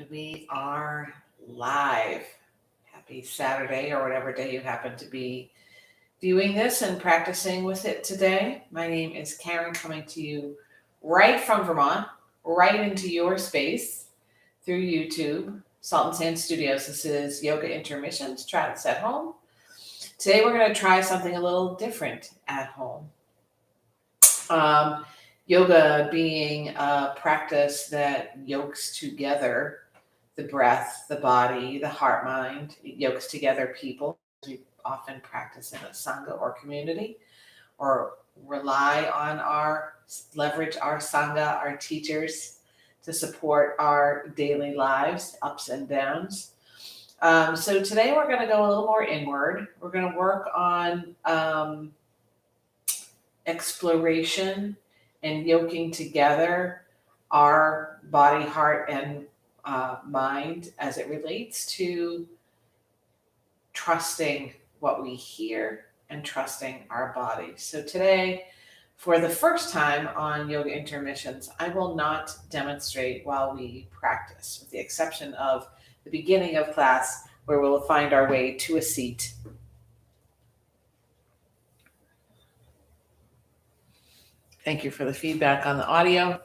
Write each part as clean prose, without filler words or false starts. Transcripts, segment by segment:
And we are live. Happy Saturday or whatever day you happen to be viewing this and practicing with it today. My name is Karen, coming to you right from Vermont, right into your space through YouTube, Salt and Sand Studios. This is Yoga Intermissions, try this at home. Today we're going to try something a little different at home. Yoga being a practice that yokes together the breath, the body, the heart, mind. It yokes together people. We often practice in a sangha or community, or leverage our sangha, our teachers, to support our daily lives, ups and downs. So today we're going to go a little more inward. We're going to work on exploration and yoking together our body, heart, and mind as it relates to trusting what we hear and trusting our bodies. So today, for the first time on Yoga Intermissions, I will not demonstrate while we practice, with the exception of the beginning of class, where we'll find our way to a seat. Thank you for the feedback on the audio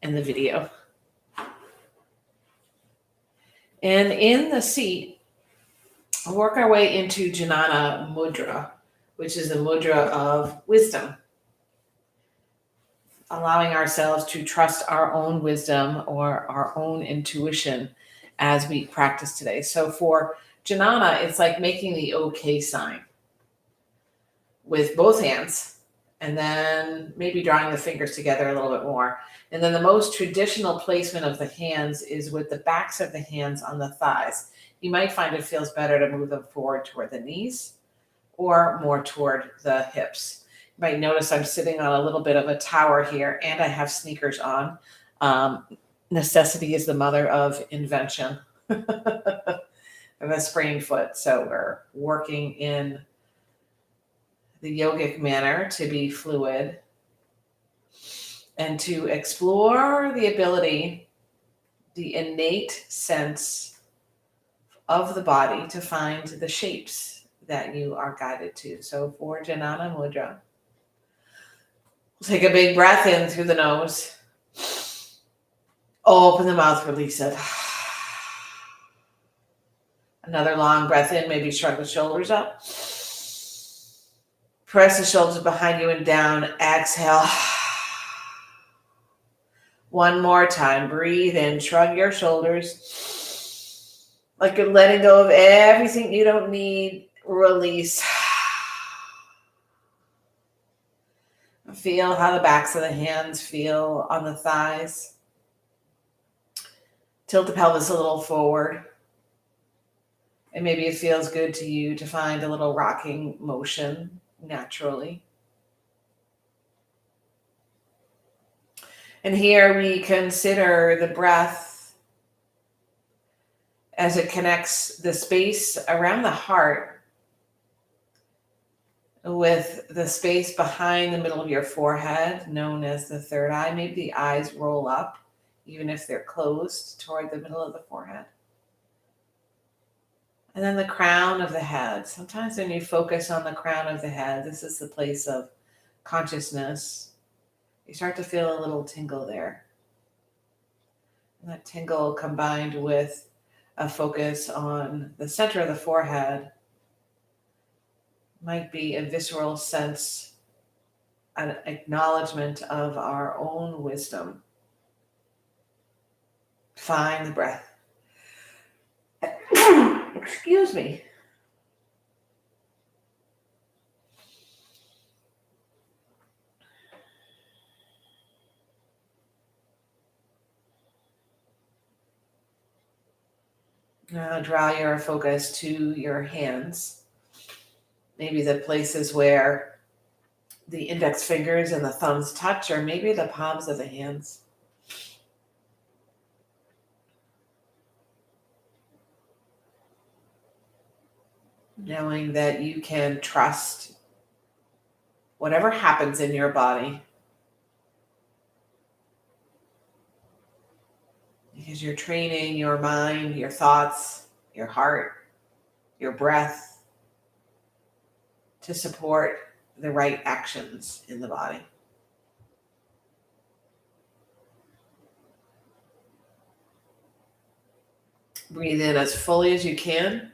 and the video. And in the seat, we'll work our way into Janana Mudra, which is a mudra of wisdom, allowing ourselves to trust our own wisdom or our own intuition as we practice today. So for Janana, it's like making the okay sign with both hands, and then maybe drawing the fingers together a little bit more. And then the most traditional placement of the hands is with the backs of the hands on the thighs. You might find it feels better to move them forward toward the knees or more toward the hips. You might notice I'm sitting on a little bit of a tower here, and I have sneakers on. Necessity is the mother of invention. I have a sprained foot, so we're working in the yogic manner to be fluid and to explore the ability, the innate sense of the body to find the shapes that you are guided to. So for Janana Mudra, we'll take a big breath in through the nose. Open the mouth, release it. Another long breath in, maybe shrug the shoulders up. Press the shoulders behind you and down. Exhale. One more time. Breathe in. Shrug your shoulders. Like you're letting go of everything you don't need. Release. Feel how the backs of the hands feel on the thighs. Tilt the pelvis a little forward. And maybe it feels good to you to find a little rocking motion naturally. And here we consider the breath as it connects the space around the heart with the space behind the middle of your forehead, known as the third eye. Maybe the eyes roll up, even if they're closed, toward the middle of the forehead. And then the crown of the head. Sometimes when you focus on the crown of the head, this is the place of consciousness. You start to feel a little tingle there. And that tingle combined with a focus on the center of the forehead might be a visceral sense, an acknowledgement of our own wisdom. Find the breath. Excuse me. Now draw your focus to your hands. Maybe the places where the index fingers and the thumbs touch, or maybe the palms of the hands. Knowing that you can trust whatever happens in your body. because you're training your mind, your thoughts, your heart, your breath to support the right actions in the body. Breathe in as fully as you can.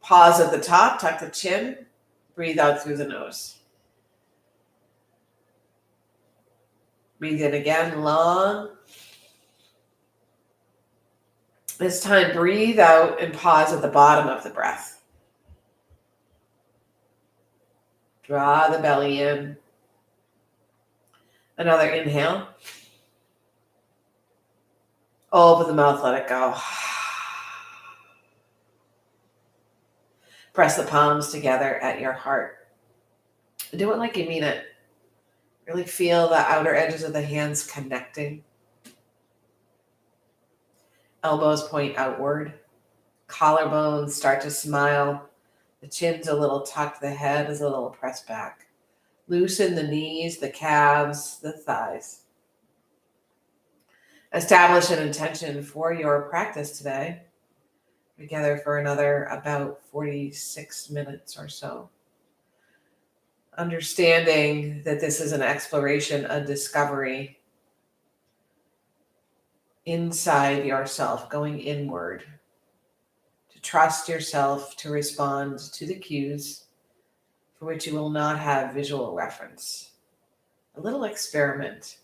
Pause at the top, tuck the chin, breathe out through the nose. Breathe in again, long. This time, breathe out and pause at the bottom of the breath. Draw the belly in. Another inhale. Open the mouth, let it go. Press the palms together at your heart. Do it like you mean it. Really feel the outer edges of the hands connecting. Elbows point outward. Collarbones start to smile. The chin's a little tucked. The head is a little pressed back. Loosen the knees, the calves, the thighs. Establish an intention for your practice today. Together for another about 46 minutes or so. Understanding that this is an exploration, a discovery inside yourself, going inward, to trust yourself to respond to the cues for which you will not have visual reference. A little experiment.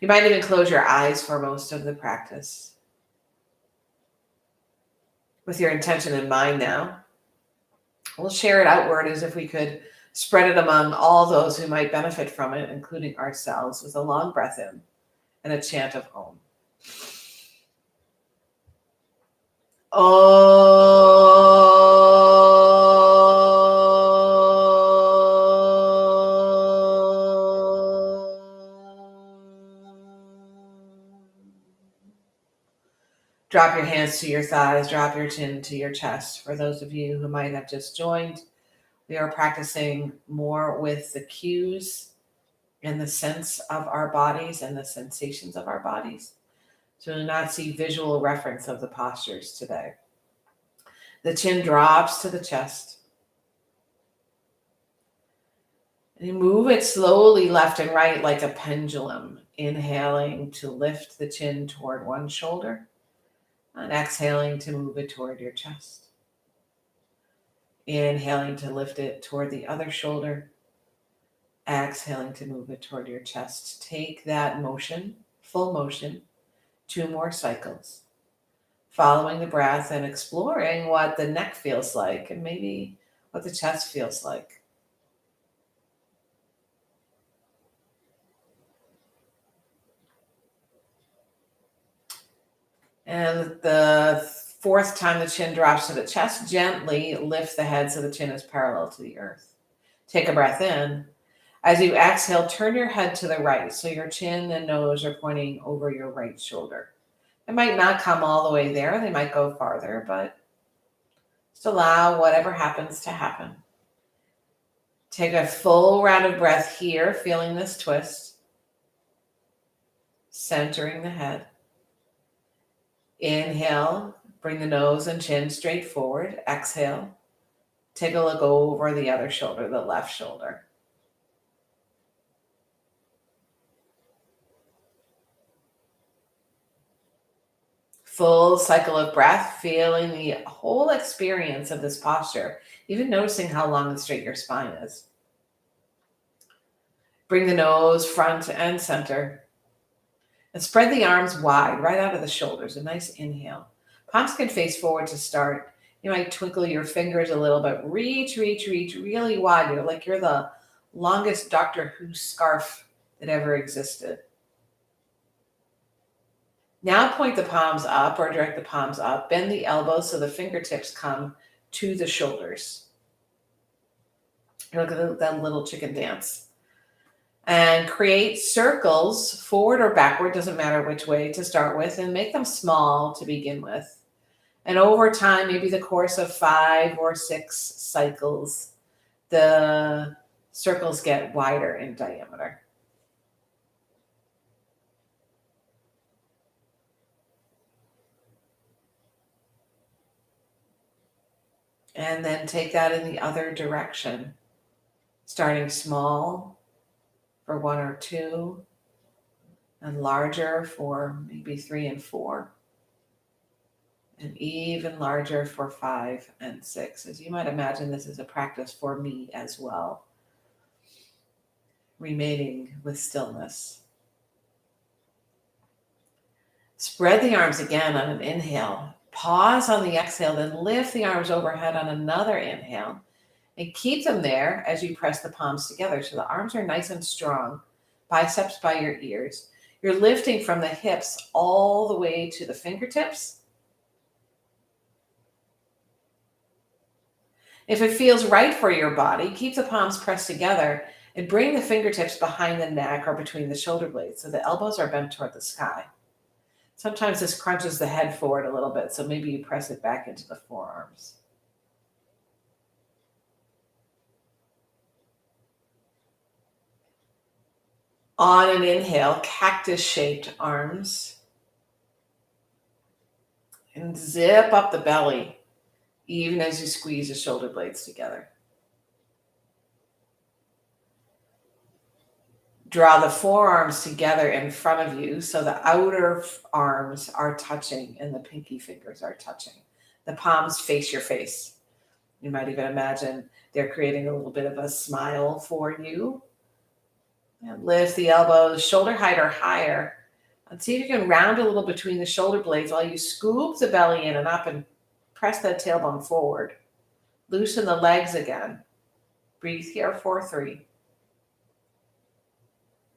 You might even close your eyes for most of the practice. With your intention in mind now, we'll share it outward as if we could spread it among all those who might benefit from it, including ourselves, with a long breath in and a chant of Om. Drop your hands to your thighs, drop your chin to your chest. For those of you who might have just joined, we are practicing more with the cues and the sense of our bodies and the sensations of our bodies. So do not see visual reference of the postures today. The chin drops to the chest. And you move it slowly left and right like a pendulum, inhaling to lift the chin toward one shoulder and exhaling to move it toward your chest. Inhaling to lift it toward the other shoulder. Exhaling to move it toward your chest. Take that motion, full motion, 2 more cycles. Following the breath and exploring what the neck feels like and maybe what the chest feels like. And the 4th time the chin drops to the chest, gently lift the head so the chin is parallel to the earth. Take a breath in. As you exhale, turn your head to the right so your chin and nose are pointing over your right shoulder. It might not come all the way there. They might go farther, but just allow whatever happens to happen. Take a full round of breath here, feeling this twist. Centering the head. Inhale, bring the nose and chin straight forward. Exhale, take a look over the other shoulder, the left shoulder. Full cycle of breath, feeling the whole experience of this posture, even noticing how long and straight your spine is. Bring the nose front and center. And spread the arms wide, right out of the shoulders. A nice inhale. Palms can face forward to start. You might twinkle your fingers a little bit. Reach really wide. You're like you're the longest Doctor Who scarf that ever existed. Now point the palms up or direct the palms up. Bend the elbows so the fingertips come to the shoulders. Look at that little chicken dance. And create circles, forward or backward, doesn't matter which way to start with, and make them small to begin with. And over time, maybe the course of 5 or 6 cycles, the circles get wider in diameter. And then take that in the other direction, starting small for 1 or 2, and larger for maybe 3 and 4, and even larger for 5 and 6. As you might imagine, this is a practice for me as well. Remaining with stillness. Spread the arms again on an inhale. Pause on the exhale, then lift the arms overhead on another inhale. And keep them there as you press the palms together so the arms are nice and strong, biceps by your ears. You're lifting from the hips all the way to the fingertips. If it feels right for your body, keep the palms pressed together and bring the fingertips behind the neck or between the shoulder blades so the elbows are bent toward the sky. Sometimes this crunches the head forward a little bit, so maybe you press it back into the forearms. On an inhale, cactus-shaped arms. And zip up the belly, even as you squeeze the shoulder blades together. Draw the forearms together in front of you so the outer arms are touching and the pinky fingers are touching. The palms face your face. You might even imagine they're creating a little bit of a smile for you. And lift the elbows, shoulder height or higher. And see if you can round a little between the shoulder blades while you scoop the belly in and up and press that tailbone forward. Loosen the legs again. Breathe here for 3,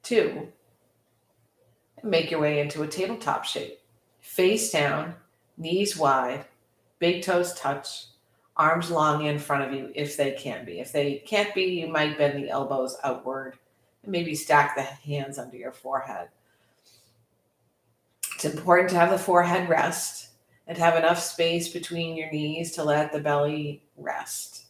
2, and make your way into a tabletop shape. Face down, knees wide, big toes touch, arms long in front of you if they can be. If they can't be, you might bend the elbows outward and maybe stack the hands under your forehead. It's important to have the forehead rest and have enough space between your knees to let the belly rest.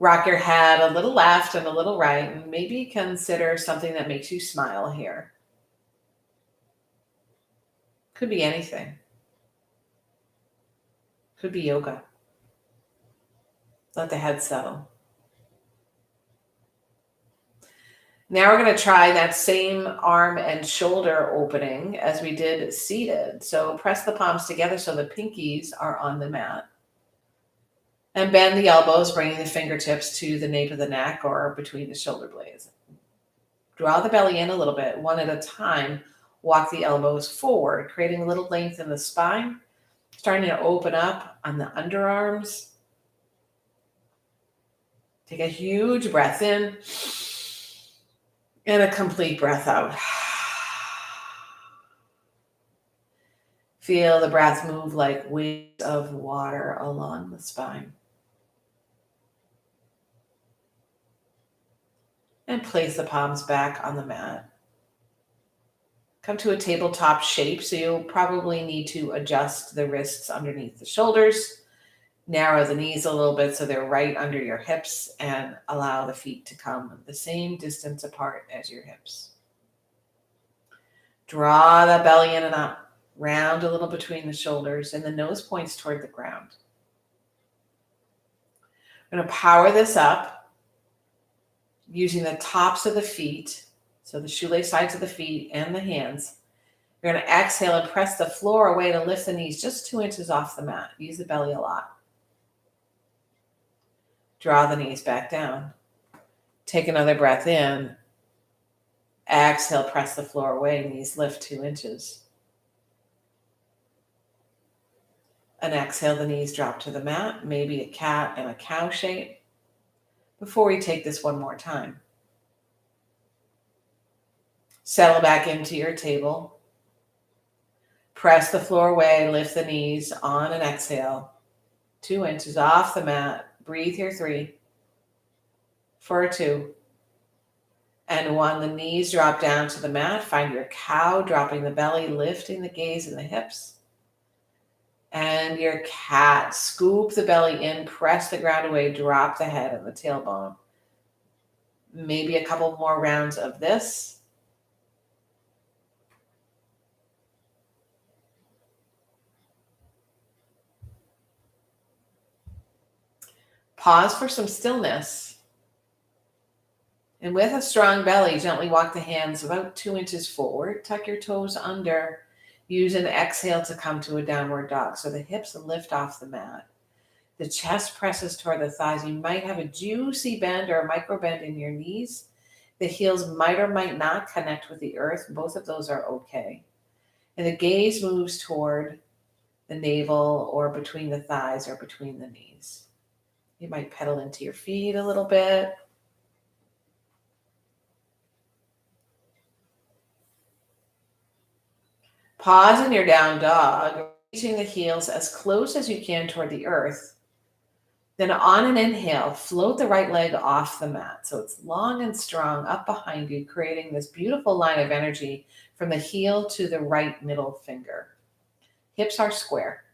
Rock your head a little left and a little right, and maybe consider something that makes you smile here. Could be anything. Could be yoga. Let the head settle. Now we're going to try that same arm and shoulder opening as we did seated. So press the palms together so the pinkies are on the mat. And bend the elbows, bringing the fingertips to the nape of the neck or between the shoulder blades. Draw the belly in a little bit. One at a time, walk the elbows forward, creating a little length in the spine. Starting to open up on the underarms. Take a huge breath in. And a complete breath out. Feel the breath move like waves of water along the spine. And place the palms back on the mat. Come to a tabletop shape, so you'll probably need to adjust the wrists underneath the shoulders. Narrow the knees a little bit so they're right under your hips, and allow the feet to come the same distance apart as your hips. Draw the belly in and up. Round a little between the shoulders, and the nose points toward the ground. I'm going to power this up using the tops of the feet, so the shoelace sides of the feet and the hands. You're going to exhale and press the floor away to lift the knees just 2 inches off the mat. Use the belly a lot. Draw the knees back down. Take another breath in. Exhale, press the floor away, knees lift 2 inches. And exhale, the knees drop to the mat, maybe a cat and a cow shape. Before we take this one more time. Settle back into your table. Press the floor away, lift the knees on an exhale. 2 inches off the mat. Breathe here 3. For 2. And 1, the knees drop down to the mat. Find your cow, dropping the belly, lifting the gaze and the hips. And your cat, scoop the belly in, press the ground away, drop the head and the tailbone. Maybe a couple more rounds of this. Pause for some stillness. And with a strong belly, gently walk the hands about 2 inches forward. Tuck your toes under. Use an exhale to come to a downward dog. So the hips lift off the mat. The chest presses toward the thighs. You might have a juicy bend or a micro bend in your knees. The heels might or might not connect with the earth. Both of those are okay. And the gaze moves toward the navel or between the thighs or between the knees. You might pedal into your feet a little bit. Pause in your down dog, reaching the heels as close as you can toward the earth. Then on an inhale, float the right leg off the mat. So it's long and strong up behind you, creating this beautiful line of energy from the heel to the right middle finger. Hips are square.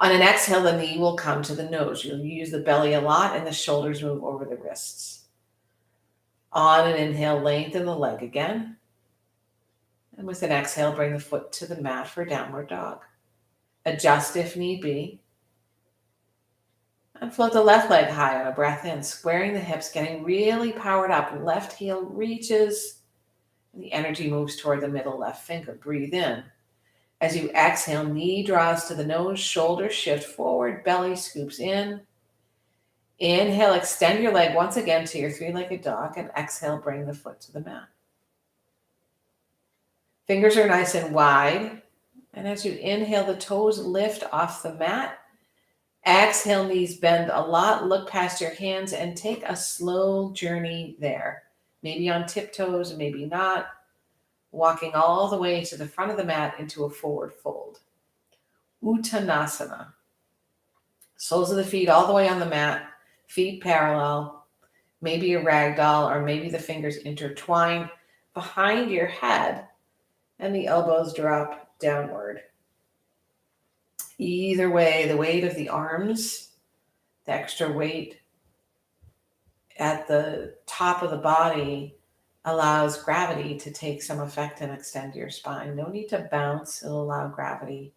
On an exhale, the knee will come to the nose. You'll use the belly a lot and the shoulders move over the wrists. On an inhale, lengthen the leg again. And with an exhale, bring the foot to the mat for downward dog. Adjust if need be. And float the left leg high on a breath in, squaring the hips, getting really powered up. Left heel reaches, and the energy moves toward the middle left finger. Breathe in. As you exhale, knee draws to the nose, shoulders shift forward, belly scoops in. Inhale, extend your leg once again to your three-legged dog, and exhale, bring the foot to the mat. Fingers are nice and wide, and as you inhale, the toes lift off the mat. Exhale, knees bend a lot. Look past your hands and take a slow journey there. Maybe on tiptoes, maybe not. Walking all the way to the front of the mat into a forward fold. Uttanasana. Soles of the feet all the way on the mat. Feet parallel. Maybe a ragdoll, or maybe the fingers intertwined behind your head and the elbows drop downward. Either way, the weight of the arms, the extra weight at the top of the body allows gravity to take some effect and extend your spine. No need to bounce. It'll allow gravity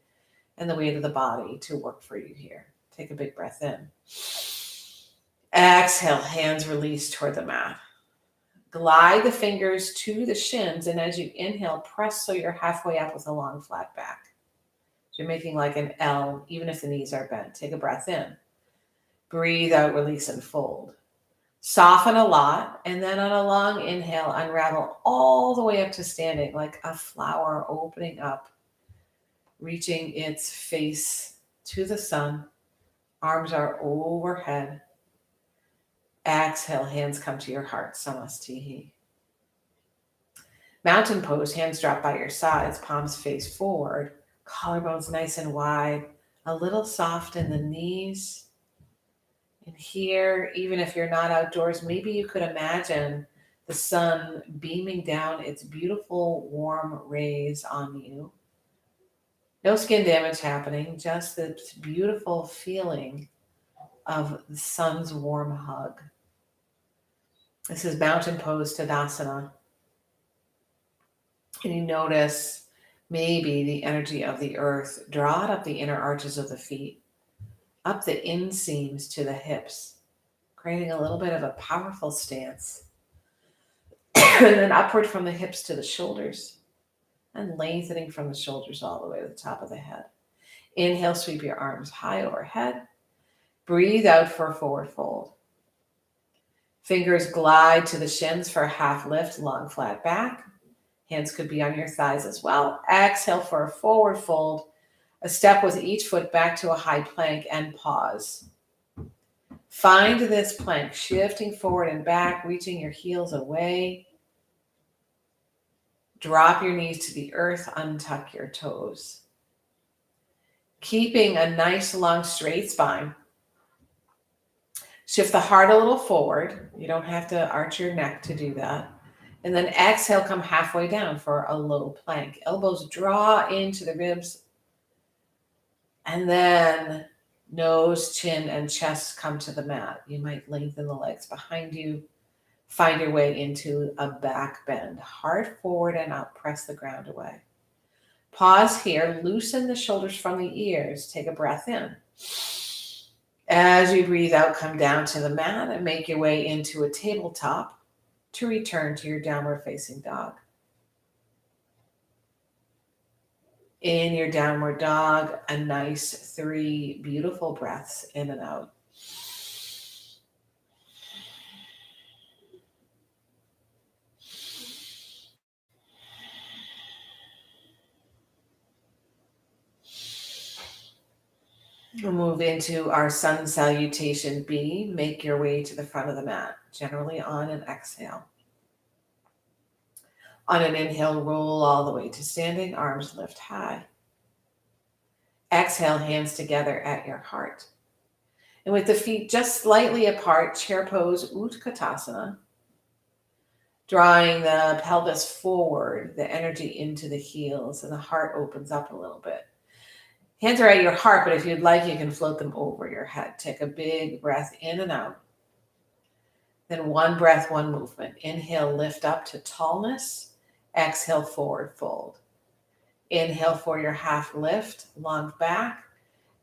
and the weight of the body to work for you here. Take a big breath in. Exhale, hands release toward the mat. Glide the fingers to the shins, and as you inhale, press so you're halfway up with a long flat back. So you're making like an L, even if the knees are bent. Take a breath in. Breathe out, release, and fold. Soften a lot, and then on a long inhale, unravel all the way up to standing, like a flower opening up, reaching its face to the sun. Arms are overhead. Exhale, hands come to your heart, Samastihi. Mountain pose, hands drop by your sides, palms face forward. Collarbones nice and wide, a little soft in the knees. And here, even if you're not outdoors, maybe you could imagine the sun beaming down its beautiful warm rays on you. No skin damage happening, just this beautiful feeling of the sun's warm hug. This is mountain pose Tadasana. And you notice maybe the energy of the earth. Draw it up the inner arches of the feet, up the inseams to the hips, creating a little bit of a powerful stance. And then upward from the hips to the shoulders, and lengthening from the shoulders all the way to the top of the head. Inhale, sweep your arms high overhead. Breathe out for a forward fold. Fingers glide to the shins for a half lift, long flat back. Hands could be on your thighs as well. Exhale for a forward fold. A step with each foot back to a high plank and pause. Find this plank, shifting forward and back, reaching your heels away. Drop your knees to the earth, untuck your toes. Keeping a nice long straight spine. Shift the heart a little forward. You don't have to arch your neck to do that. And then exhale, come halfway down for a low plank. Elbows draw into the ribs. And then nose, chin, and chest come to the mat. You might lengthen the legs behind you. Find your way into a back bend. Heart forward and up. Press the ground away. Pause here. Loosen the shoulders from the ears. Take a breath in. As you breathe out, come down to the mat and make your way into a tabletop to return to your downward facing dog. In your downward dog, a nice 3 beautiful breaths in and out. We'll move into our sun salutation B. Make your way to the front of the mat, generally on an exhale. On an inhale, roll all the way to standing, arms lift high. Exhale, hands together at your heart. And with the feet just slightly apart, chair pose, Utkatasana. Drawing the pelvis forward, the energy into the heels, and the heart opens up a little bit. Hands are at your heart, but if you'd like, you can float them over your head. Take a big breath in and out. Then one breath, one movement. Inhale, lift up to tallness. Exhale, forward fold. Inhale for your half lift, lunge back.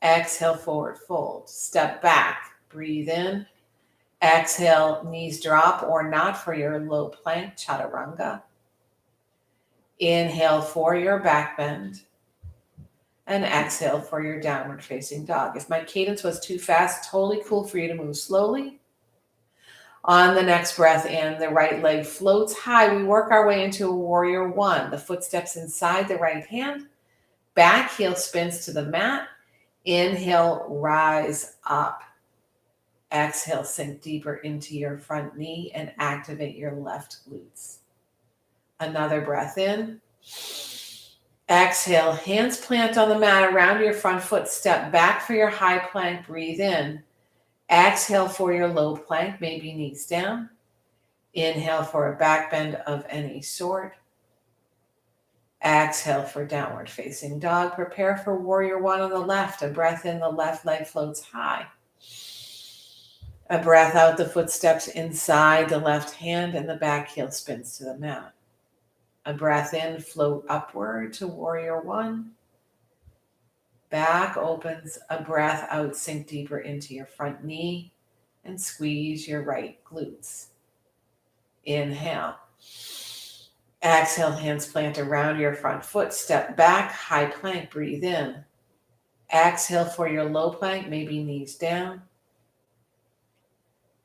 Exhale, forward fold. Step back, breathe in. Exhale, knees drop or not for your low plank, chaturanga. Inhale for your back bend. And exhale for your downward facing dog. If my cadence was too fast, totally cool for you to move slowly. On the next breath in, the right leg floats high. We work our way into a warrior one. The footsteps inside the right hand. Back heel spins to the mat. Inhale, rise up. Exhale, sink deeper into your front knee and activate your left glutes. Another breath in. Exhale, hands plant on the mat around your front foot. Step back for your high plank. Breathe in. Exhale for your low plank, maybe knees down. Inhale for a back bend of any sort. Exhale for downward facing dog. Prepare for warrior one on the left. A breath in, the left leg floats high. A breath out, the footsteps inside the left hand and the back heel spins to the mat. A breath in, float upward to warrior one. Back opens, a breath out, sink deeper into your front knee and squeeze your right glutes. Inhale. Exhale, hands plant around your front foot. Step back, high plank, breathe in. Exhale for your low plank, maybe knees down.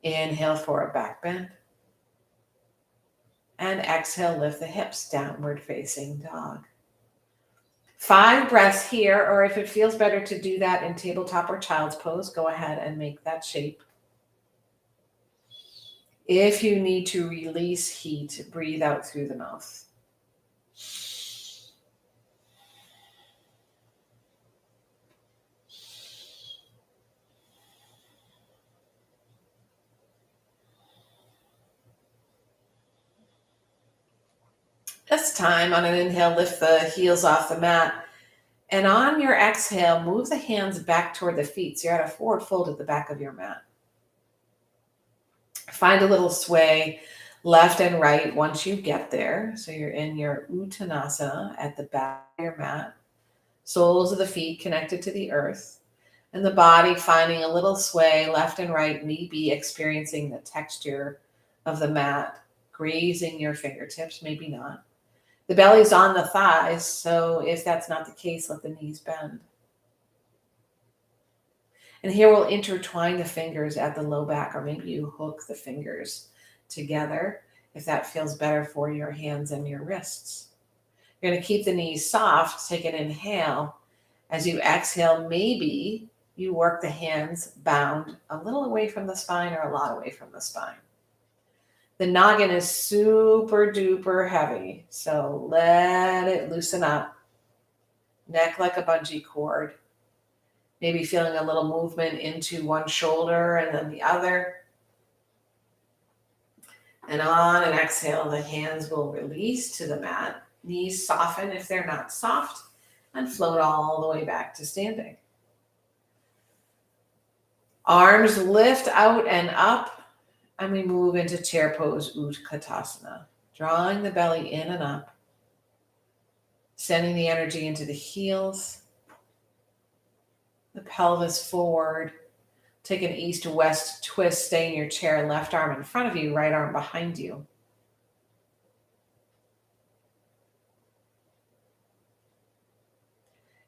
Inhale for a back bend. And exhale, lift the hips, downward facing dog. 5 breaths here, or if it feels better to do that in tabletop or child's pose, go ahead and make that shape. If you need to release heat, breathe out through the mouth. This time, on an inhale, lift the heels off the mat. And on your exhale, move the hands back toward the feet. So you're at a forward fold at the back of your mat. Find a little sway left and right once you get there. So you're in your Uttanasana at the back of your mat. Soles of the feet connected to the earth. And the body finding a little sway left and right, maybe experiencing the texture of the mat, grazing your fingertips, maybe not. The belly's on the thighs, so if that's not the case, let the knees bend. And here we'll intertwine the fingers at the low back, or maybe you hook the fingers together if that feels better for your hands and your wrists. You're going to keep the knees soft. Take an inhale. As you exhale, maybe you work the hands bound a little away from the spine or a lot away from the spine. The noggin is super duper heavy, so let it loosen up. Neck like a bungee cord. Maybe feeling a little movement into one shoulder and then the other. And on an exhale, the hands will release to the mat. Knees soften if they're not soft and float all the way back to standing. Arms lift out and up. And we move into chair pose, Utkatasana, drawing the belly in and up, sending the energy into the heels, the pelvis forward, Take an east-west twist, stay in your chair, left arm in front of you, right arm behind you.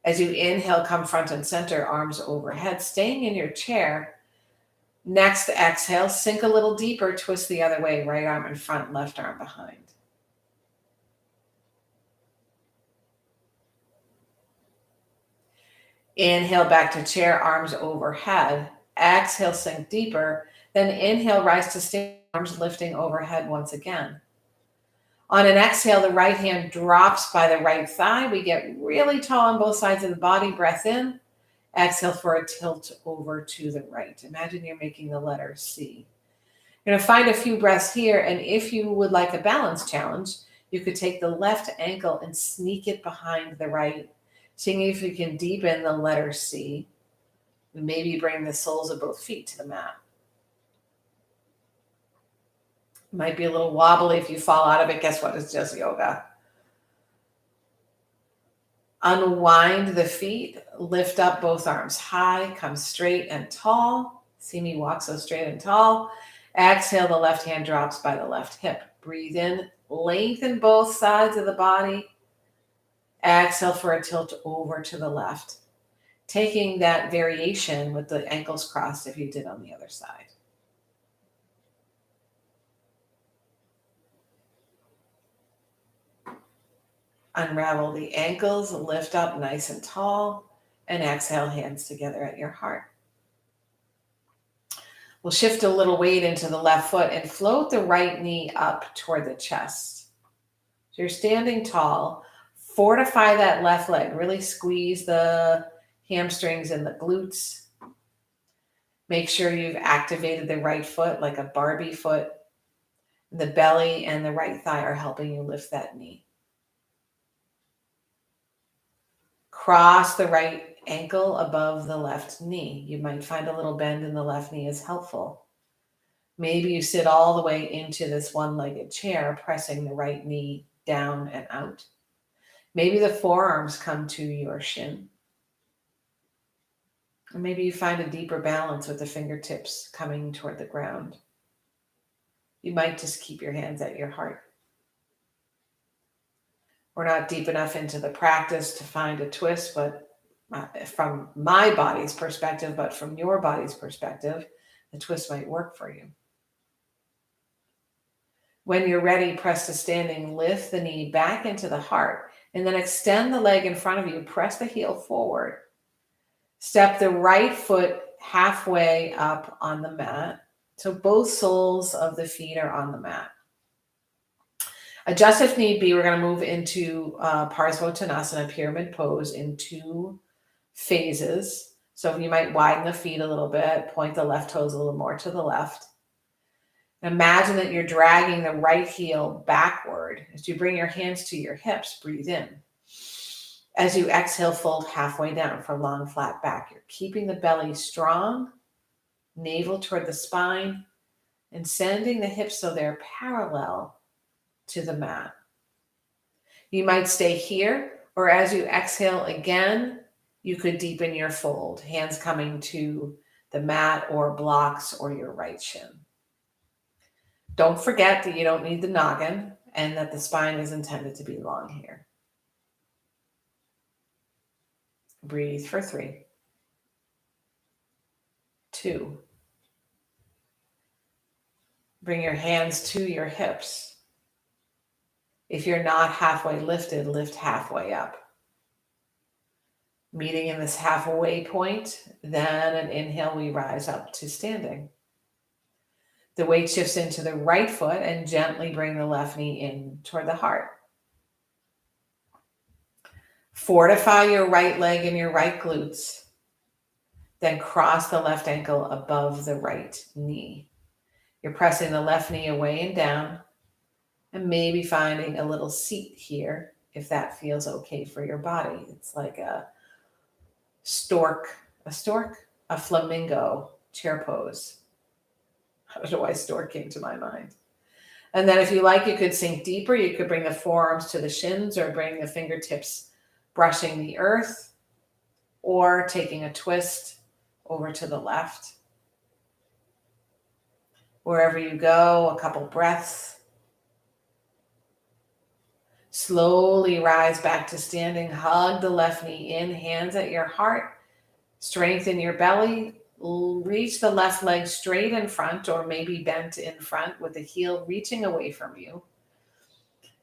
As you inhale, come front and center, arms overhead, staying in your chair. Next exhale, sink a little deeper, twist the other way, right arm in front, left arm behind. Inhale back to chair, arms overhead. Exhale, sink deeper. Then inhale, rise to stand, arms lifting overhead once again. On an exhale, the right hand drops by the right thigh. We get really tall on both sides of the body. Breath in. Exhale for a tilt over to the right. Imagine you're making the letter C. You're going to find a few breaths here. And if you would like a balance challenge, you could take the left ankle and sneak it behind the right, seeing if you can deepen the letter C. Maybe bring the soles of both feet to the mat. Might be a little wobbly if you fall out of it. Guess what? It's just yoga. Unwind the feet. Lift up both arms high. Come straight and tall. See me walk so straight and tall. Exhale, the left hand drops by the left hip. Breathe in. Lengthen both sides of the body. Exhale for a tilt over to the left. Taking that variation with the ankles crossed if you did on the other side. Unravel the ankles, lift up nice and tall, and exhale, hands together at your heart. We'll shift a little weight into the left foot and float the right knee up toward the chest. So you're standing tall. Fortify that left leg. Really squeeze the hamstrings and the glutes. Make sure you've activated the right foot like a Barbie foot. The belly and the right thigh are helping you lift that knee. Cross the right ankle above the left knee. You might find a little bend in the left knee is helpful. Maybe you sit all the way into this one-legged chair, pressing the right knee down and out. Maybe the forearms come to your shin. Or maybe you find a deeper balance with the fingertips coming toward the ground. You might just keep your hands at your heart. We're not deep enough into the practice to find a twist, but from my body's perspective, but from your body's perspective, the twist might work for you. When you're ready, press to standing, lift the knee back into the heart, and then extend the leg in front of you, press the heel forward. Step the right foot halfway up on the mat, so both soles of the feet are on the mat. Adjust if need be. We're going to move into Uttanasana, pyramid pose, in 2 phases. So you might widen the feet a little bit, point the left toes a little more to the left. Imagine that you're dragging the right heel backward. As you bring your hands to your hips, breathe in. As you exhale, fold halfway down for long, flat back. You're keeping the belly strong, navel toward the spine, and sending the hips so they're parallel to the mat. You might stay here, or as you exhale again, you could deepen your fold, hands coming to the mat or blocks or your right shin. Don't forget that you don't need the noggin and that the spine is intended to be long here. Breathe for 3, 2. Bring your hands to your hips. If you're not halfway lifted, lift halfway up. Meeting in this halfway point, then an inhale, we rise up to standing. The weight shifts into the right foot and gently bring the left knee in toward the heart. Fortify your right leg and your right glutes. Then cross the left ankle above the right knee. You're pressing the left knee away and down, and maybe finding a little seat here if that feels okay for your body. It's like a flamingo chair pose. I don't know why stork came to my mind. And then if you like, you could sink deeper. You could bring the forearms to the shins or bring the fingertips brushing the earth, or taking a twist over to the left. Wherever you go, a couple breaths. Slowly rise back to standing. Hug the left knee in, hands at your heart. Strengthen your belly. Reach the left leg straight in front or maybe bent in front with the heel reaching away from you.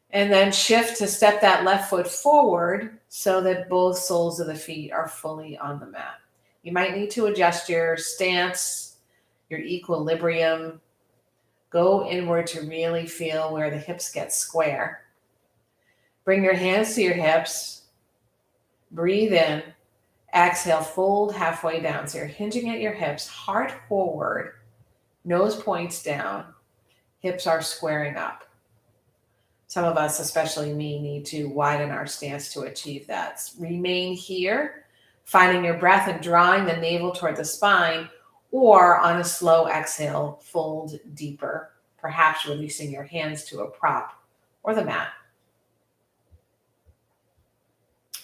And then shift to step that left foot forward so that both soles of the feet are fully on the mat. You might need to adjust your stance, your equilibrium. Go inward to really feel where the hips get square. Bring your hands to your hips. Breathe in. Exhale, fold halfway down. So you're hinging at your hips, heart forward, nose points down, hips are squaring up. Some of us, especially me, need to widen our stance to achieve that. Remain here, finding your breath and drawing the navel toward the spine, or on a slow exhale, fold deeper, perhaps releasing your hands to a prop or the mat.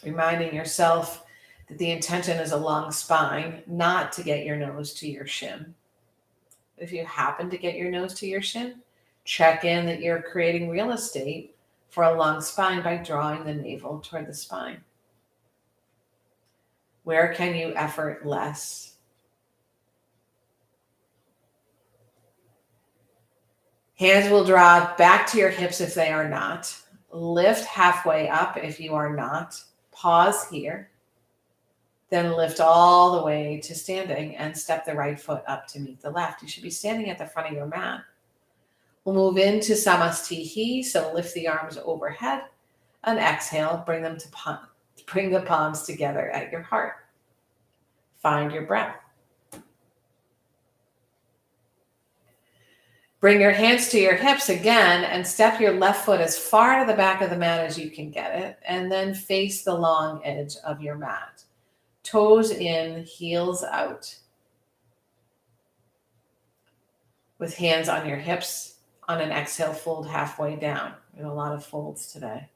Reminding yourself that the intention is a long spine, not to get your nose to your shin. If you happen to get your nose to your shin, check in that you're creating real estate for a long spine by drawing the navel toward the spine. Where can you effort less? Hands will draw back to your hips if they are not. Lift halfway up if you are not. Pause here. Then lift all the way to standing and step the right foot up to meet the left. You should be standing at the front of your mat. We'll move into Samastihi, so lift the arms overhead and exhale, bring the palms together at your heart. Find your breath. Bring your hands to your hips again and step your left foot as far to the back of the mat as you can get it, and then face the long edge of your mat. Toes in, heels out. With hands on your hips, on an exhale, fold halfway down. We have a lot of folds today.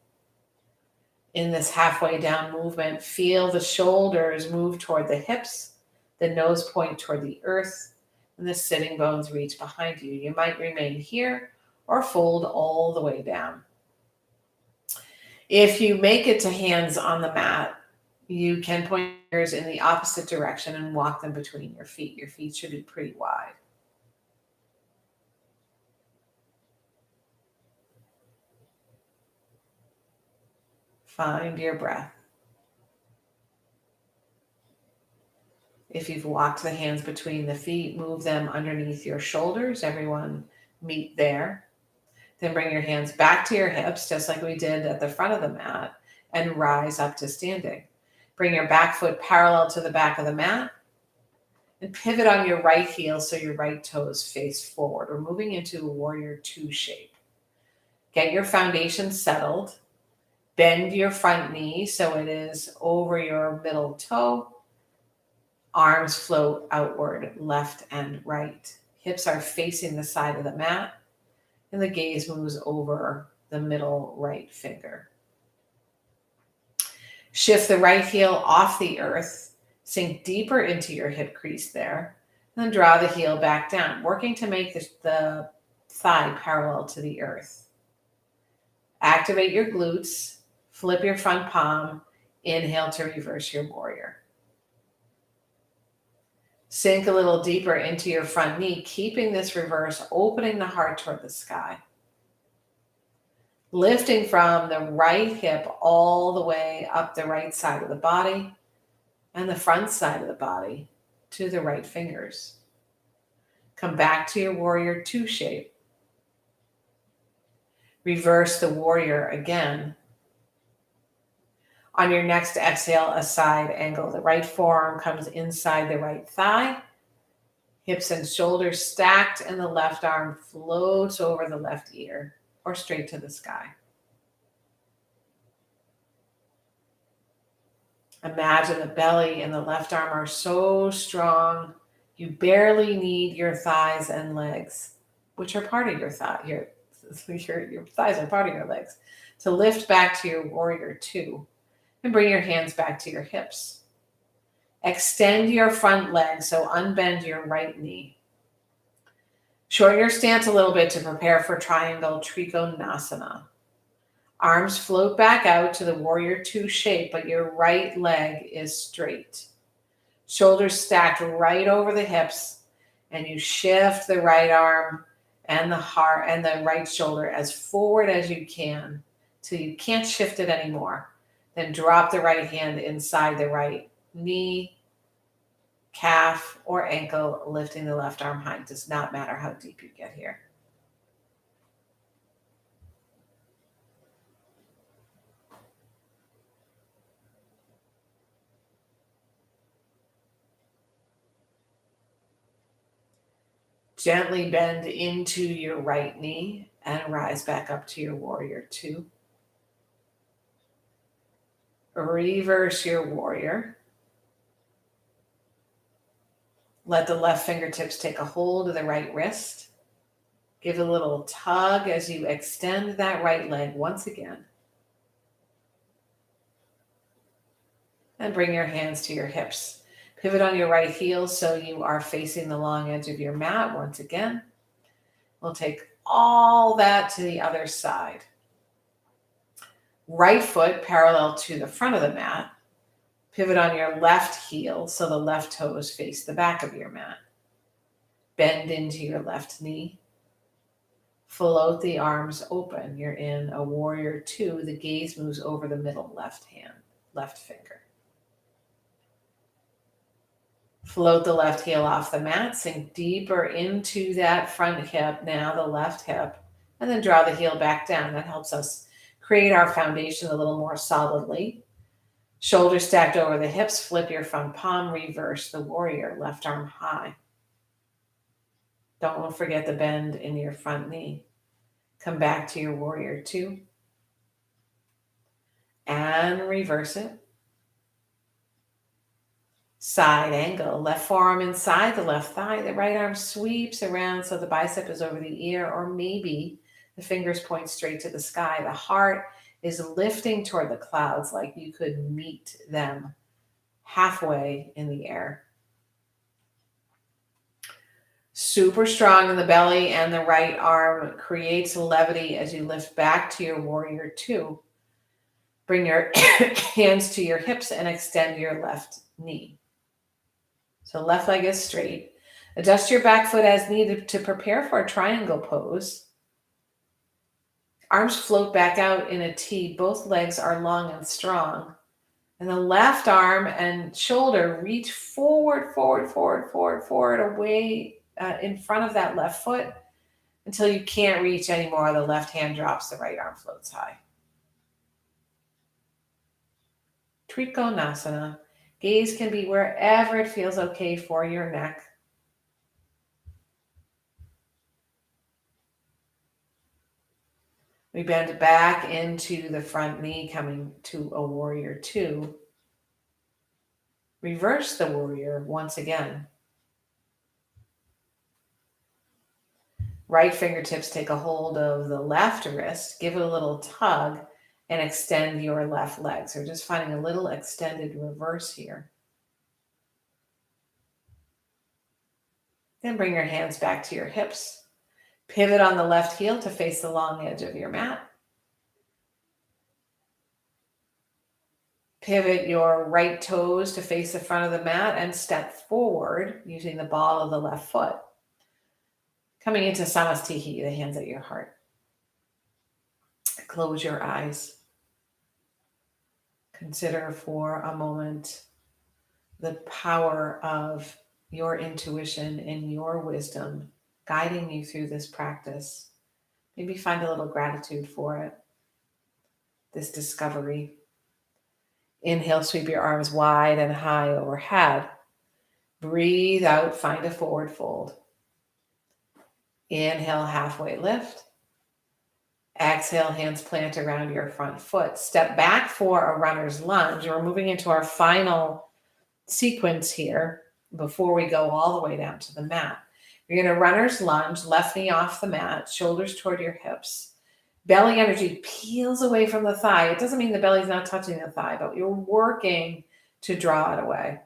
In this halfway down movement, feel the shoulders move toward the hips, the nose point toward the earth, and the sitting bones reach behind you. You might remain here or fold all the way down. If you make it to hands on the mat, you can point your ears in the opposite direction and walk them between your feet. Your feet should be pretty wide. Find your breath. If you've walked the hands between the feet, move them underneath your shoulders. Everyone meet there. Then bring your hands back to your hips, just like we did at the front of the mat, and rise up to standing. Bring your back foot parallel to the back of the mat and pivot on your right heel so your right toes face forward. We're moving into a warrior two shape. Get your foundation settled. Bend your front knee so it is over your middle toe. Arms float outward, left and right. Hips are facing the side of the mat, and the gaze moves over the middle right finger. Shift the right heel off the earth, sink deeper into your hip crease there, and then draw the heel back down, working to make the thigh parallel to the earth. Activate your glutes, flip your front palm, inhale to reverse your warrior. Sink a little deeper into your front knee, keeping this reverse, opening the heart toward the sky. Lifting from the right hip all the way up the right side of the body and the front side of the body to the right fingers. Come back to your warrior two shape. Reverse the warrior again. On your next exhale, a side angle. The right forearm comes inside the right thigh. Hips and shoulders stacked, and the left arm floats over the left ear or straight to the sky. Imagine the belly and the left arm are so strong, you barely need your thighs and legs, which are part of your thigh. Your thighs are part of your legs, to lift back to your warrior two. And bring your hands back to your hips. Extend your front leg, so unbend your right knee. Shorten your stance a little bit to prepare for triangle Triconasana. Arms float back out to the warrior two shape, but your right leg is straight. Shoulders stacked right over the hips, and you shift the right arm and the heart and the right shoulder as forward as you can till you can't shift it anymore. Then drop the right hand inside the right knee, calf, or ankle, lifting the left arm high. It does not matter how deep you get here. Gently bend into your right knee and rise back up to your warrior two. Reverse your warrior. Let the left fingertips take a hold of the right wrist. Give a little tug as you extend that right leg once again. And bring your hands to your hips. Pivot on your right heel so you are facing the long edge of your mat once again. We'll take all that to the other side. Right foot parallel to the front of the mat. Pivot on your left heel so the left toes face the back of your mat. Bend into your left knee. Float the arms open. You're in a warrior two. The gaze moves over the middle left finger. Float the left heel off the mat. Sink deeper into that front hip, now the left hip, and then draw the heel back down. That helps us create our foundation a little more solidly. Shoulders stacked over the hips. Flip your front palm. Reverse the warrior. Left arm high. Don't forget the bend in your front knee. Come back to your warrior two. And reverse it. Side angle. Left forearm inside the left thigh. The right arm sweeps around so the bicep is over the ear, or maybe the fingers point straight to the sky. The heart is lifting toward the clouds like you could meet them halfway in the air. Super strong in the belly, and the right arm creates levity as you lift back to your warrior two. Bring your hands to your hips and extend your left knee. So left leg is straight. Adjust your back foot as needed to prepare for a triangle pose. Arms float back out in a T. Both legs are long and strong. And the left arm and shoulder reach forward, away in front of that left foot until you can't reach anymore. The left hand drops, the right arm floats high. Triconasana. Gaze can be wherever it feels okay for your neck. We bend back into the front knee, coming to a warrior two. Reverse the warrior once again. Right fingertips take a hold of the left wrist, give it a little tug, and extend your left leg. So just finding a little extended reverse here. Then bring your hands back to your hips. Pivot on the left heel to face the long edge of your mat. Pivot your right toes to face the front of the mat and step forward using the ball of the left foot. Coming into Samastihi, the hands at your heart. Close your eyes. Consider for a moment the power of your intuition and your wisdom guiding you through this practice. Maybe find a little gratitude for it, this discovery. Inhale, sweep your arms wide and high overhead. Breathe out, find a forward fold. Inhale, halfway lift. Exhale, hands plant around your front foot. Step back for a runner's lunge. We're moving into our final sequence here before we go all the way down to the mat. You're going to runner's lunge, left knee off the mat, shoulders toward your hips. Belly energy peels away from the thigh. It doesn't mean the belly's not touching the thigh, but you're working to draw it away.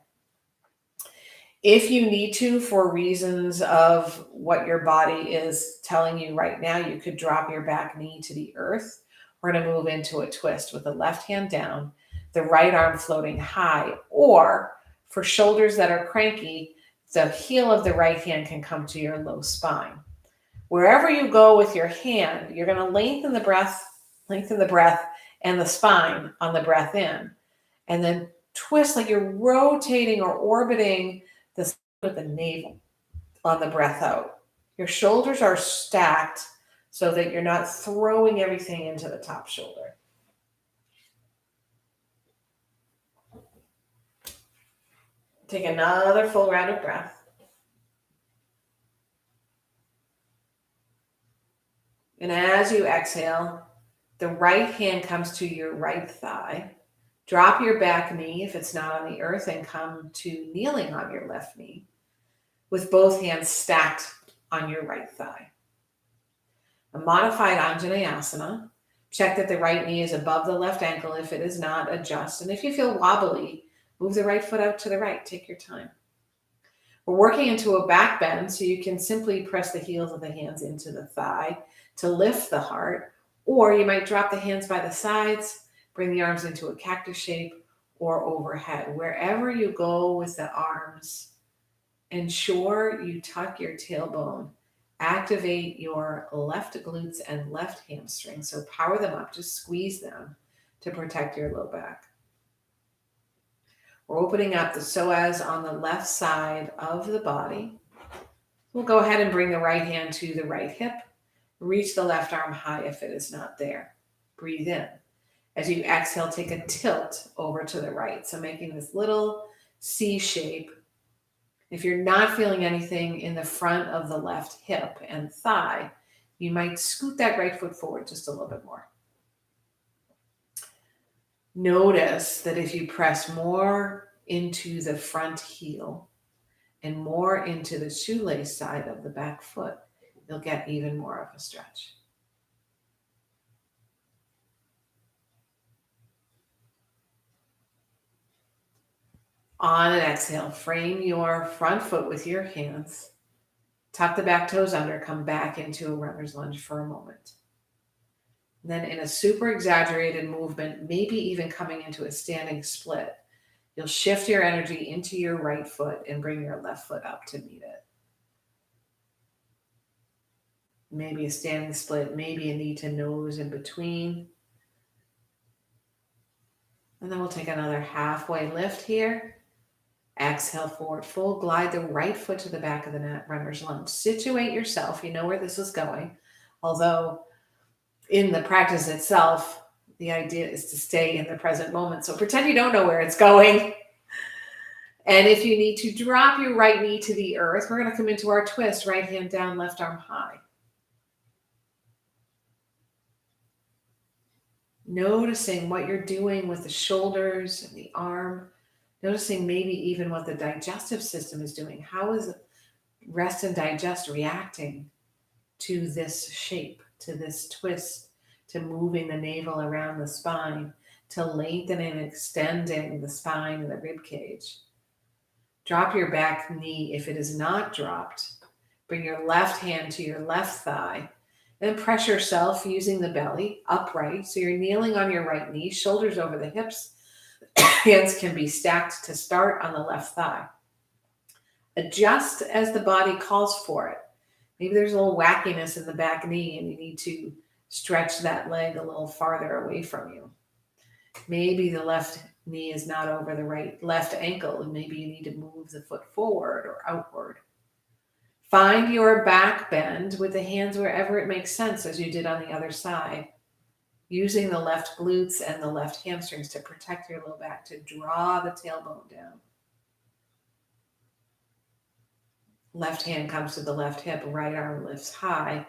If you need to, for reasons of what your body is telling you right now, you could drop your back knee to the earth. We're going to move into a twist with the left hand down, the right arm floating high, or for shoulders that are cranky, the heel of the right hand can come to your low spine. Wherever you go with your hand, you're going to lengthen the breath and the spine on the breath in, and then twist like you're rotating or orbiting the with the navel on the breath out. Your shoulders are stacked so that you're not throwing everything into the top shoulder. Take another full round of breath. And as you exhale, the right hand comes to your right thigh. Drop your back knee if it's not on the earth and come to kneeling on your left knee with both hands stacked on your right thigh. A modified Anjaneyasana. Check that the right knee is above the left ankle. If it is not, adjust. And if you feel wobbly, move the right foot out to the right. Take your time. We're working into a back bend, so you can simply press the heels of the hands into the thigh to lift the heart, or you might drop the hands by the sides, bring the arms into a cactus shape or overhead. Wherever you go with the arms, ensure you tuck your tailbone. Activate your left glutes and left hamstring. So power them up, just squeeze them to protect your low back. We're opening up the psoas on the left side of the body. We'll go ahead and bring the right hand to the right hip. Reach the left arm high if it is not there. Breathe in. As you exhale, take a tilt over to the right. So making this little C shape. If you're not feeling anything in the front of the left hip and thigh, you might scoot that right foot forward just a little bit more. Notice that if you press more into the front heel and more into the shoelace side of the back foot, you'll get even more of a stretch. On an exhale, frame your front foot with your hands. Tuck the back toes under, come back into a runner's lunge for a moment. And then in a super exaggerated movement, maybe even coming into a standing split, you'll shift your energy into your right foot and bring your left foot up to meet it. Maybe a standing split, maybe a knee to nose in between. And then we'll take another halfway lift here. Exhale, forward fold. Glide the right foot to the back of the mat, runner's lunge. Situate yourself. You know where this is going. Although in the practice itself, the idea is to stay in the present moment. So pretend you don't know where it's going. And if you need to drop your right knee to the earth, we're going to come into our twist. Right hand down, left arm high. Noticing what you're doing with the shoulders and the arm. Noticing maybe even what the digestive system is doing. How is rest and digest reacting to this shape, to this twist, to moving the navel around the spine, to lengthening and extending the spine and the rib cage. Drop your back knee if it is not dropped. Bring your left hand to your left thigh. Then press yourself using the belly upright. So you're kneeling on your right knee, shoulders over the hips. Hands can be stacked to start on the left thigh. Adjust as the body calls for it. Maybe there's a little wackiness in the back knee and you need to stretch that leg a little farther away from you. Maybe the left knee is not over the right left ankle and maybe you need to move the foot forward or outward. Find your back bend with the hands wherever it makes sense, as you did on the other side, using the left glutes and the left hamstrings to protect your low back, to draw the tailbone down. Left hand comes to the left hip, right arm lifts high.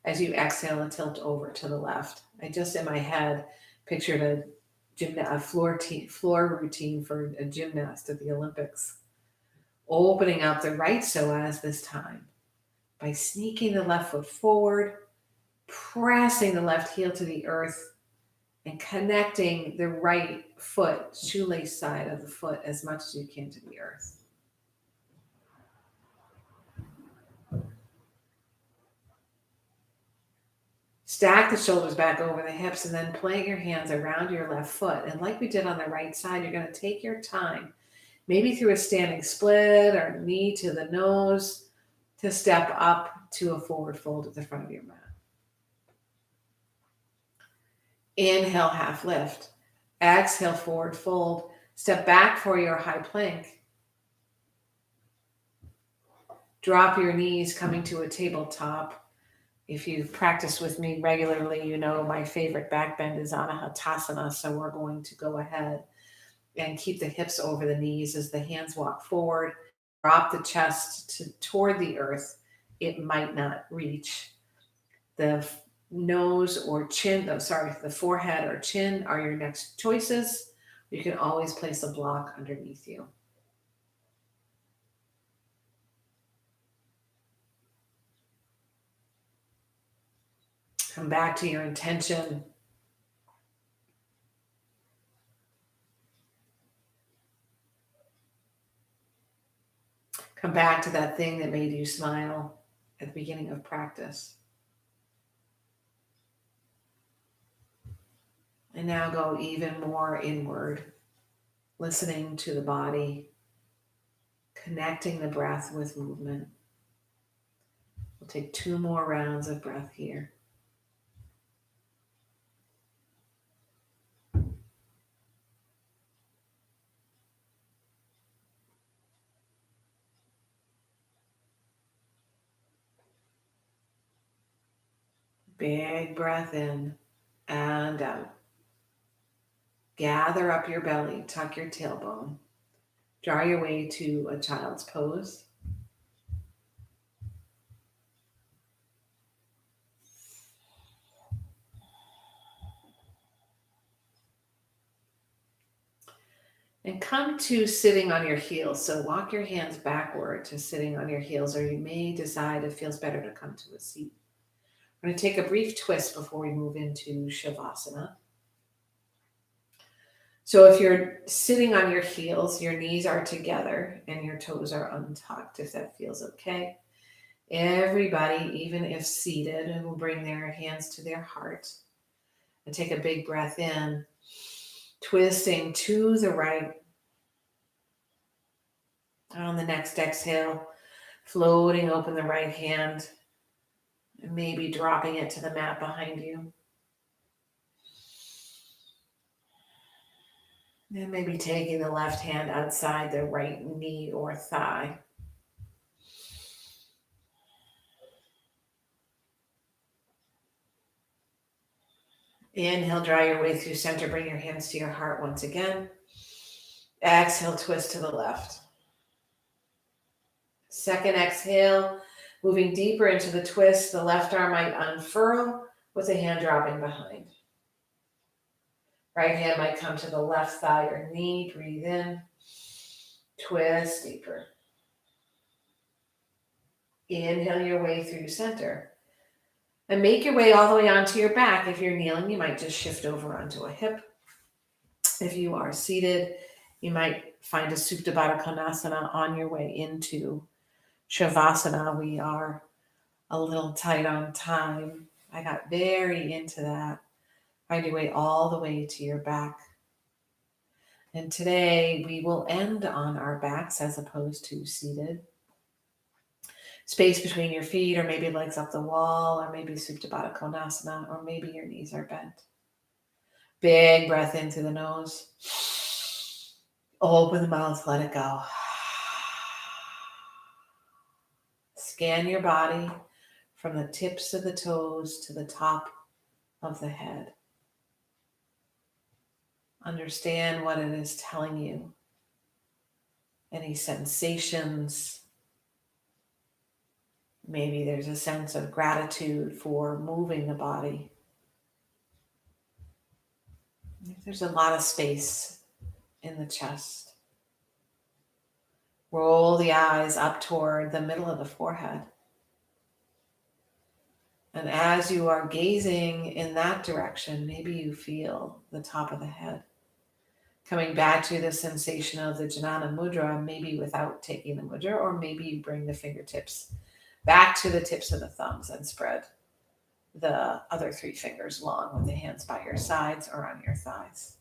As you exhale and tilt over to the left. I just in my head pictured a floor routine for a gymnast at the Olympics. Opening up the right psoas this time by sneaking the left foot forward, pressing the left heel to the earth, and connecting the right foot, shoelace side of the foot, as much as you can to the earth. Stack the shoulders back over the hips and then plant your hands around your left foot. And like we did on the right side, you're going to take your time, maybe through a standing split or knee to the nose, to step up to a forward fold at the front of your mat. Inhale, half lift. Exhale, forward fold. Step back for your high plank. Drop your knees, coming to a tabletop. If you've practiced with me regularly, you know my favorite back bend is Utkatasana. So we're going to go ahead and keep the hips over the knees as the hands walk forward. Drop the chest toward the earth. It might not reach. The nose or chin, the forehead or chin are your next choices. You can always place a block underneath you. Come back to your intention. Come back to that thing that made you smile at the beginning of practice. And now go even more inward, listening to the body, connecting the breath with movement. We'll take 2 more rounds of breath here. Big breath in and out. Gather up your belly, tuck your tailbone. Draw your way to a child's pose. And come to sitting on your heels. So walk your hands backward to sitting on your heels, or you may decide it feels better to come to a seat. We're going to take a brief twist before we move into Shavasana. So if you're sitting on your heels, your knees are together and your toes are untucked, if that feels okay. Everybody, even if seated, will bring their hands to their heart and take a big breath in, twisting to the right. On the next exhale, floating open the right hand and maybe dropping it to the mat behind you. And maybe taking the left hand outside the right knee or thigh. Inhale, draw your way through center. Bring your hands to your heart once again. Exhale, twist to the left. Second exhale, moving deeper into the twist. The left arm might unfurl with the hand dropping behind. Right hand might come to the left thigh or knee. Breathe in. Twist deeper. Inhale your way through center. And make your way all the way onto your back. If you're kneeling, you might just shift over onto a hip. If you are seated, you might find a Supta Baddha Konasana on your way into Shavasana. We are a little tight on time. I got very into that. Find your way all the way to your back. And today we will end on our backs as opposed to seated. Space between your feet, or maybe legs up the wall, or maybe Supta Baddha Konasana, or maybe your knees are bent. Big breath into the nose. Open the mouth, let it go. Scan your body from the tips of the toes to the top of the head. Understand what it is telling you. Any sensations. Maybe there's a sense of gratitude for moving the body. There's a lot of space in the chest. Roll the eyes up toward the middle of the forehead. And as you are gazing in that direction, maybe you feel the top of the head. Coming back to the sensation of the Janana Mudra, maybe without taking the mudra, or maybe you bring the fingertips back to the tips of the thumbs and spread the other 3 fingers long with the hands by your sides or on your thighs.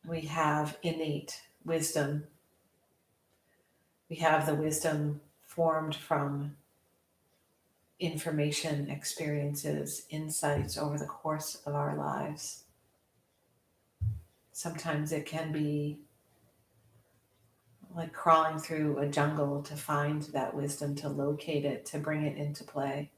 We have innate wisdom. We have the wisdom formed from information, experiences, insights over the course of our lives. Sometimes it can be like crawling through a jungle to find that wisdom, to locate it, to bring it into play.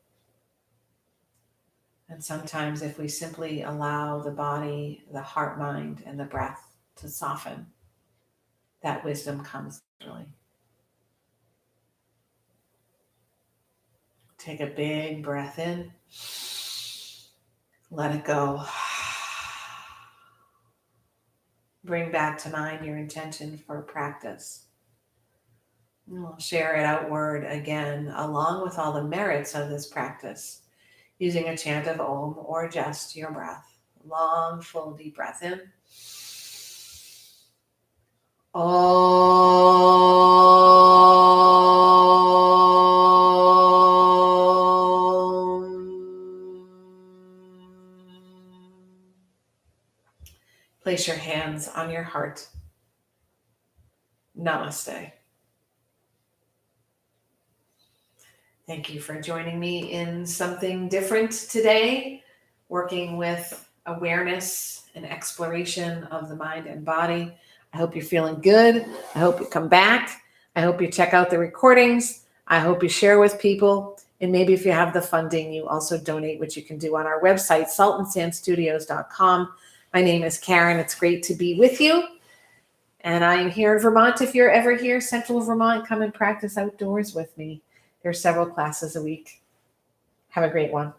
And sometimes if we simply allow the body, the heart, mind, and the breath to soften, that wisdom comes naturally. Take a big breath in. Let it go. Bring back to mind your intention for practice. And we'll share it outward again, along with all the merits of this practice, using a chant of Om or just your breath. Long, full, deep breath in. Place your hands on your heart. Namaste. Thank you for joining me in something different today, working with awareness and exploration of the mind and body. I hope you're feeling good. I hope you come back. I hope you check out the recordings. I hope you share with people. And maybe if you have the funding, you also donate, which you can do on our website, saltandsandstudios.com. My name is Karen. It's great to be with you. And I am here in Vermont. If you're ever here, Central Vermont, come and practice outdoors with me. There's several classes a week. Have a great one.